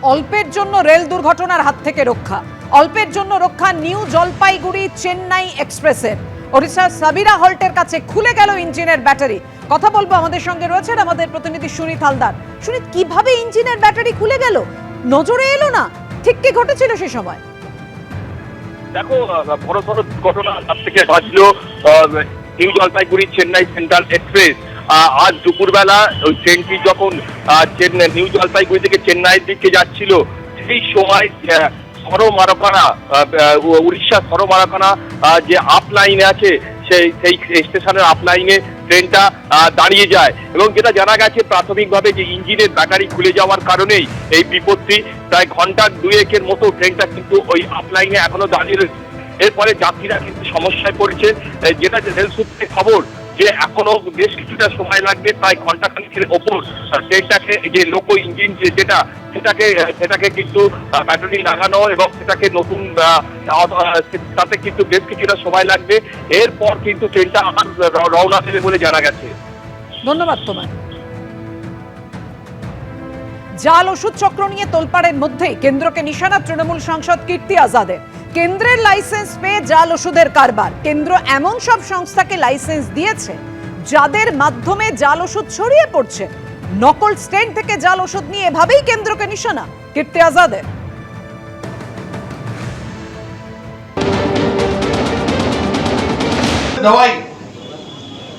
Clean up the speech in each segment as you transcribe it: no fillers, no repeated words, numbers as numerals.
অল্পের জন্য রেল দুর্ঘটনার হাত থেকে রক্ষা, অল্পের জন্য রক্ষা নিউ জলপাইগুড়ি চেন্নাই এক্সপ্রেসের। ওড়িশার সাবিরা হল্টের কাছে খুলে গেল ইঞ্জিনের ব্যাটারি। কথা বলবো, আমাদের সঙ্গে রয়েছেন আমাদের প্রতিনিধি সুনীত হালদার। সুনীত, কিভাবে ইঞ্জিনের ব্যাটারি খুলে গেল, নজরে এলো না? ঠিক কি ঘটেছিল সে সময়? দেখো, বড়সড় ঘটনা হাত থেকে বাঁচলো New Jalpaiguri Chennai Central Express. আজ দুপুরবেলা ওই ট্রেনটি যখন নিউ জলপাইগুড়ি থেকে চেন্নাইয়ের দিকে যাচ্ছিল, সেই সময় সরমারাখানা, উড়িষ্যা সরমারাখানা যে আপ লাইনে আছে, সেই স্টেশনের আপ লাইনে ট্রেনটা দাঁড়িয়ে যায়। এবং যেটা জানা গেছে প্রাথমিকভাবে, যে ইঞ্জিনের ব্যাটারি খুলে যাওয়ার কারণেই এই বিপত্তি। প্রায় ঘন্টা দুয়েকের মতো ট্রেনটা কিন্তু ওই আপ লাইনে এখনো দাঁড়িয়ে রয়েছে। এরপরে যাত্রীরা কিন্তু সমস্যায় পড়েছে। যেটা রেল সূত্রে খবর, যে এখনো বেশ কিছুটা সময় লাগবে, প্রায় ঘন্টাখানেকের ওপর ট্রেনটাকে, যে লোকো ইঞ্জিন সেটাকে কিন্তু ব্যাটারি লাগানো এবং সেটাকে নতুন তাতে কিন্তু বেশ কিছুটা সময় লাগবে। এরপর কিন্তু ট্রেনটা আবার রওনা দেবে বলে জানা গেছে। ধন্যবাদ তোমায়। জাল ওষুধ চক্র নিয়ে তোলপাড়ের মধ্যেই কেন্দ্রকে নিশানা তৃণমূল সাংসদ কীর্তি আজাদের। কেন্দ্রের লাইসেন্স পেয়ে জাল ওষুধের কারবার। কেন্দ্র এমন সব সংস্থাকে লাইসেন্স দিয়েছে যাদের মাধ্যমে জাল ওষুধ ছড়িয়ে পড়ছে। নকল স্টেন্ট থেকে জাল ওষুধ নিয়ে এভাবেই কেন্দ্রকে নিশানা কীর্তি আজাদের। दवाई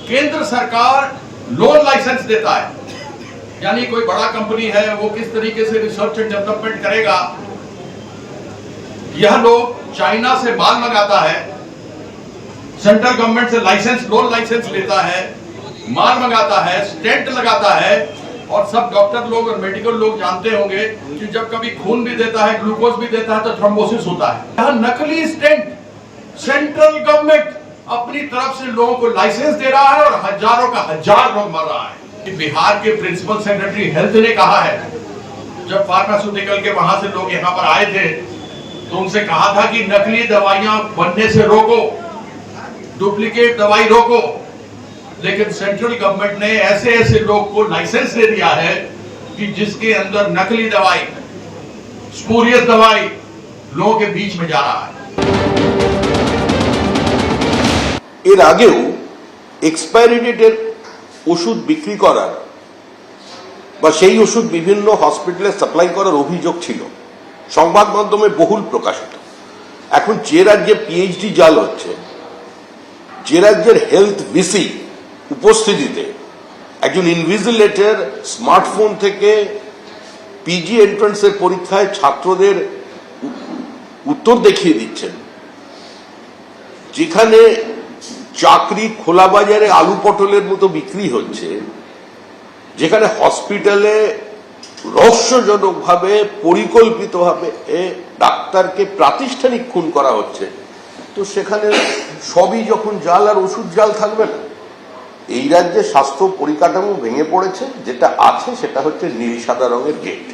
केंद्र सरकार लोन लाइसेंस देता है, यानी कोई बड़ा कंपनी है वो किस तरीके से रिसर्च एंड डेवलपमेंट करेगा। यह लोग चाइना से माल मंगाता है, सेंट्रल गवर्नमेंट से लाइसेंस, लोन लाइसेंस लेता है, माल मंगाता है, स्टेंट लगाता है। और सब डॉक्टर लोग और मेडिकल लोग जानते होंगे कि जब कभी खून भी देता है, ग्लूकोज भी देता है, तो थ्रोम्बोसिस होता है। यह नकली स्टेंट सेंट्रल गवर्नमेंट अपनी तरफ से लोगों को लाइसेंस दे रहा है और हजारों का हजार लोग मर रहा है। बिहार के प्रिंसिपल सेक्रेटरी हेल्थ ने कहा है, जब फार्मास्यूटिकल के वहां से लोग यहाँ पर आए थे तो उनसे कहा था कि नकली दवाइयां बनने से रोको, डुप्लीकेट दवाई रोको। लेकिन सेंट्रल गवर्नमेंट ने ऐसे ऐसे लोग को लाइसेंस दे दिया है कि जिसके अंदर नकली दवाई, स्पूरियस दवाई लोगों के बीच में जा रहा है। এর আগেও এক্সপায়ারি ডেটের ওষুধ বিক্রি করার বা সেই ওষুধ বিভিন্ন হসপিটালে সাপ্লাই করার অভিযোগ ছিল, সংবাদ মাধ্যমে বহুল প্রকাশিত। এখন যে রাজ্যে পিএইচডি জাল হচ্ছে, যে রাজ্যের হেলথ ভিসি উপস্থিতিতে একজন ইনভিজিলেটর স্মার্টফোন থেকে পিজি এন্ট্রান্সের পরীক্ষায় ছাত্রদের উত্তর দেখিয়ে দিচ্ছেন, যেখানে চাকরি খোলা বাজারে আলু পটলের মতো বিক্রি হচ্ছে, যেখানে হসপিটালে রহস্যজনকভাবে পরিকল্পিতভাবে ডাক্তারকে প্রাতিষ্ঠানিক খুন করা হচ্ছে, তো সেখানে সবই যখন জাল, আর ওষুধ জাল থাকবে না। এই রাজ্যে স্বাস্থ্য পরিকাঠামো ভেঙে পড়েছে, যেটা আছে সেটা হচ্ছে নীল সাদা রঙের গেট।